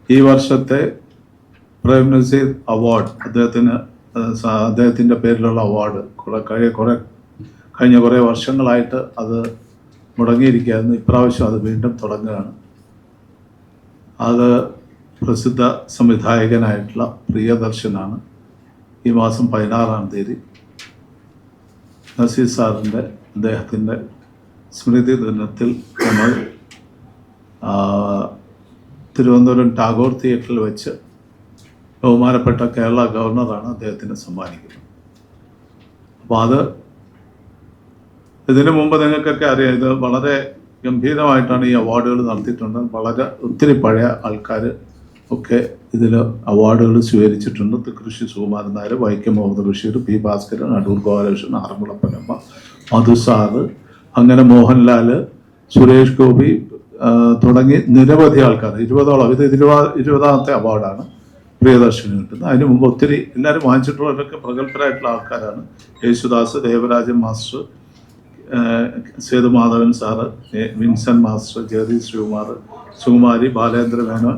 ഈ വർഷത്തെ പ്രേം നസീർ അവാർഡ് അദ്ദേഹത്തിൻ്റെ പേരിലുള്ള അവാർഡ് കഴിഞ്ഞ കുറേ വർഷങ്ങളായിട്ട് അത് മുടങ്ങിയിരിക്കുകയായിരുന്നു. ഇപ്രാവശ്യം അത് വീണ്ടും തുടങ്ങുകയാണ്. അത് പ്രസിദ്ധ സംവിധായകനായിട്ടുള്ള പ്രിയദർശനാണ് ഈ മാസം 16-ാം തീയതി നസീർ സാറിൻ്റെ അദ്ദേഹത്തിൻ്റെ സ്മൃതി ദിനത്തിൽ നമ്മൾ തിരുവനന്തപുരം ടാഗോർ തിയേറ്ററിൽ വെച്ച് ബഹുമാനപ്പെട്ട കേരള ഗവർണറാണ് അദ്ദേഹത്തിന് സമ്മാനിക്കുന്നത്. അപ്പോൾ ഇതിനു മുമ്പ് നിങ്ങൾക്കൊക്കെ അറിയാം, ഇത് വളരെ ഗംഭീരമായിട്ടാണ് ഈ അവാർഡുകൾ നടത്തിയിട്ടുണ്ട്. ഒത്തിരി പഴയ ആൾക്കാർ ഒക്കെ ഇതിൽ അവാർഡുകൾ സ്വീകരിച്ചിട്ടുണ്ട്. തൃക്കൃഷി സുകുമാരൻ നായർ, വൈക്കം മുഹമ്മദ് ബഷീർ, പി ഭാസ്കരൻ, അടൂർ ഗോപാലകൃഷ്ണൻ, ആറന്മുള പൊന്നമ്മ, മധുസാറ്, അങ്ങനെ മോഹൻലാൽ, സുരേഷ് ഗോപി തുടങ്ങി നിരവധി ആൾക്കാർ, 20ഓളം. ഇത് 20ാമത്തെ അവാർഡാണ് പ്രിയദർശന് കിട്ടുന്നത്. അതിന് മുമ്പ് ഒത്തിരി എല്ലാവരും വാങ്ങിച്ചിട്ടുള്ളവരൊക്കെ പ്രഗത്ഭരായിട്ടുള്ള ആൾക്കാരാണ്. Yesudas, Devarajan master, Sethumadhavan sir, Vincent master, Jayathi Sreekumar, Sukumari, Balendra Menon,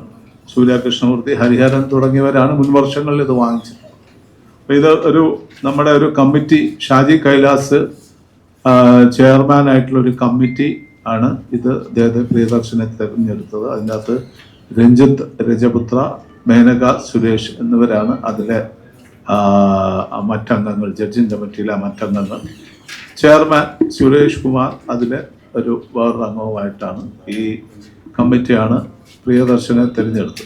Suryakrishnamoorthy, Hariharan തുടങ്ങിയവരാണ് മുൻ വർഷങ്ങളിൽ ഇത് വാങ്ങിച്ചത്. അപ്പോൾ ഇത് നമ്മുടെ ഒരു കമ്മിറ്റി, ഷാജി കൈലാസ് ചെയർമാനായിട്ടുള്ളൊരു കമ്മിറ്റി ആണ് ഇത് അദ്ദേഹത്തെ പ്രിയദർശനെ തിരഞ്ഞെടുത്തത്. അതിനകത്ത് രഞ്ജിത്ത് രജപുത്ര, മേനക സുരേഷ് എന്നിവരാണ് അതിലെ മറ്റംഗങ്ങൾ, ജഡ്ജിങ് കമ്മിറ്റിയിലെ മറ്റംഗങ്ങൾ. ചെയർമാൻ സുരേഷ് കുമാർ അതിലെ വേറൊരു അംഗവുമായിട്ടാണ് ഈ കമ്മിറ്റിയാണ് പ്രിയദർശനെ തിരഞ്ഞെടുത്തത്.